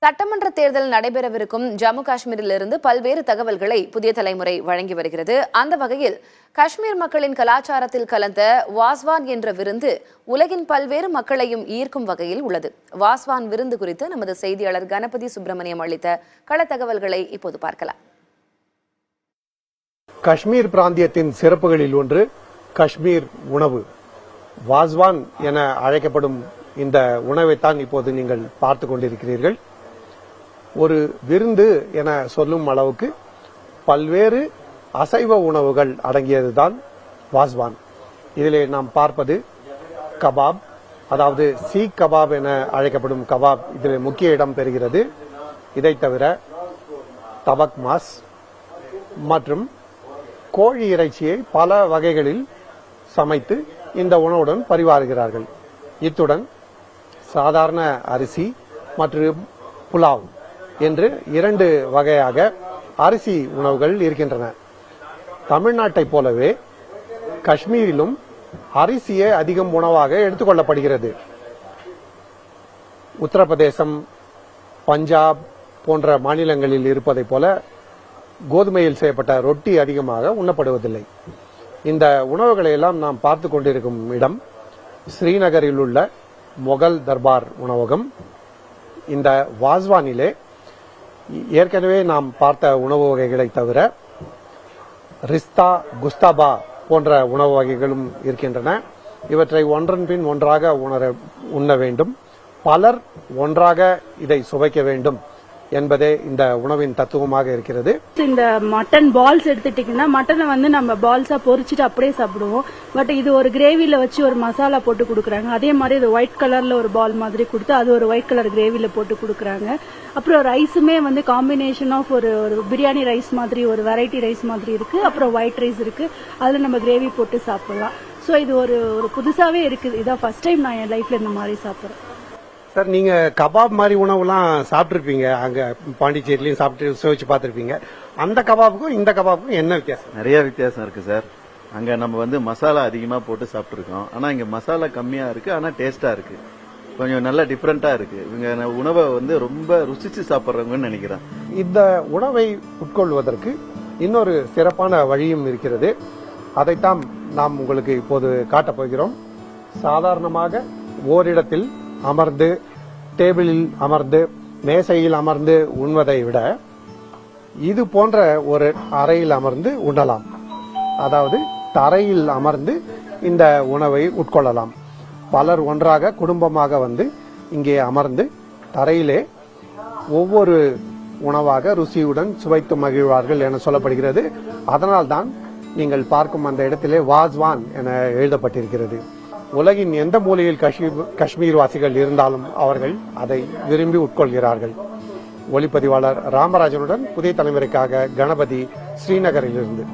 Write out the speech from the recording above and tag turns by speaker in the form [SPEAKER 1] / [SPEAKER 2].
[SPEAKER 1] சட்டமன்ற தேர்தல் நடைபெறவிருக்கும் ஜம்மு காஷ்மீரிலிருந்து பல்வேறு தகவல்களை புதிய தலைமுறை வழங்கி வருகிறது. அந்த வகையில் காஷ்மீர் மக்களின் கலாச்சாரத்தில் கலந்த வாஸ்வான் என்ற விருந்து உலகின் பல்வேறு மக்களையும் ஈர்க்கும் வகையில் உள்ளது. வாஸ்வான் விருந்து குறித்து நமது செய்தியாளர் கணபதி சுப்பிரமணியம் அளித்த கள தகவல்களை இப்போது பார்க்கலாம்.
[SPEAKER 2] காஷ்மீர் பிராந்தியத்தின் சிறப்புகளில் ஒன்று காஷ்மீர் உணவு. வாஸ்வான் என அழைக்கப்படும் இந்த உணவைத்தான் இப்போது நீங்கள் பார்த்துக் கொண்டிருக்கிறீர்கள். ஒரு விருந்து என சொல்லும் அளவுக்கு பல்வேறு அசைவ உணவுகள் அடங்கியதுதான் வாஸ்வான். இதிலே நாம் பார்ப்பது கபாப், அதாவது சீக் கபாப் என அழைக்கப்படும் கபாப் இதில் முக்கிய இடம் பெறுகிறது. இதை தவிர தபக் மாஸ் மற்றும் கோழி இறைச்சியை பல வகைகளில் சமைத்து இந்த உணவுடன் பரிமாறுகிறார்கள். இத்துடன் சாதாரண அரிசி மற்றும் புலாவ் என்று இரண்டு வகையாக அரிசி உணவுகள் இருக்கின்றன. தமிழ்நாட்டை போலவே காஷ்மீரிலும் அரிசியே அதிகம் உணவாக எடுத்துக்கொள்ளப்படுகிறது. உத்தரப்பிரதேசம், பஞ்சாப் போன்ற மாநிலங்களில் இருப்பதை போல கோதுமையில் செய்யப்பட்ட ரொட்டி அதிகமாக உண்ணப்படுவதில்லை. இந்த உணவுகளை எல்லாம் நாம் பார்த்து கொண்டிருக்கும் இடம் ஸ்ரீநகரில் உள்ள முகல் தர்பார் உணவகம். இந்த வாஸ்வானிலே ஏற்கனவே நாம் பார்த்த உணவு வகைகளை தவிர ரிஸ்தா, குஸ்தாபா போன்ற உணவு வகைகளும் இருக்கின்றன. இவற்றை ஒன்றன் பின் ஒன்றாக உண்ண வேண்டும். பலர் ஒன்றாக இதை சுவைக்க வேண்டும் என்பதே இந்த உணவின் தத்துவமாக இருக்கிறது.
[SPEAKER 3] இந்த மட்டன் பால்ஸ் எடுத்துட்டீங்கன்னா மட்டனை நம்ம பால்ஸா பொரிச்சிட்டு அப்படியே சாப்பிடுவோம். பட் இது ஒரு கிரேவில வச்சு ஒரு மசாலா போட்டு கொடுக்குறாங்க. அதே மாதிரி இது ஒயிட் கலர்ல ஒரு பால் மாதிரி கொடுத்து அது ஒரு ஒயிட் கலர் கிரேவில போட்டு கொடுக்குறாங்க. அப்புறம் ரைஸுமே காம்பினேஷன் ஆஃப் ஒரு பிரியாணி ரைஸ் மாதிரி ஒரு வெரைட்டி ரைஸ் மாதிரி இருக்கு. அப்புறம் ஒயிட் ரைஸ் இருக்கு. அதுல நம்ம கிரேவி போட்டு சாப்பிடலாம். ஸோ இது ஒரு புதுசாவே இருக்குது. இதான் ஃபர்ஸ்ட் டைம் நான் என் லைஃப்ல இந்த மாதிரி சாப்பிட்றேன்.
[SPEAKER 2] சார், நீங்க கபாப் மாதிரி உணவுலாம் சாப்பிட்டுருப்பீங்க, அங்க பாண்டிச்சேரியிலையும் சாப்பிட்டு சுவைச்சு பார்த்துருப்பீங்க. அந்த கபாபுக்கும் இந்த கபாபுக்கும் என்ன வித்தியாசம்?
[SPEAKER 4] நிறைய வித்தியாசம் இருக்கு சார். அங்க நம்ம மசாலா அதிகமா போட்டு சாப்பிட்டுருக்கோம். ஆனா இங்க மசாலா கம்மியா இருக்கு, ஆனா டேஸ்டா இருக்கு. கொஞ்சம் நல்ல டிஃபரெண்டா இருக்கு. இவங்க உணவை ரொம்ப ருசிச்சு சாப்பிட்றவங்கன்னு நினைக்கிறேன்.
[SPEAKER 2] இந்த உணவை உட்கொள்வதற்கு இன்னொரு சிறப்பான வழியும் இருக்கிறது. அதைத்தான் நாம் உங்களுக்கு இப்போது காட்டப் போகிறோம். சாதாரணமாக ஓரிடத்தில் அமர்ந்து, டேபிளில் அமர்ந்து, மேசையில் அமர்ந்து உண்வதை விட இது போன்ற ஒரு அறையில் அமர்ந்து உண்ணலாம். அதாவது தரையில் அமர்ந்து இந்த உணவை உட்கொள்ளலாம். பலர் ஒன்றாக குடும்பமாக வந்து இங்கே அமர்ந்து தரையிலே ஒவ்வொரு உணவாக ருசியுடன் சுவைத்து மகிழ்வார்கள் என சொல்லப்படுகிறது. அதனால்தான் நீங்கள் பார்க்கும் அந்த இடத்திலே வாஸ்வான் என எழுதப்பட்டிருக்கிறது. உலகின் எந்த மூலையில் காஷ்மீர் வாசிகள் இருந்தாலும் அவர்கள் அதை விரும்பி உட்கொள்கிறார்கள். ஒளிப்பதிவாளர் ராமராஜனுடன் புதிய தலைமுறைக்காக கணபதி, ஸ்ரீநகரிலிருந்து.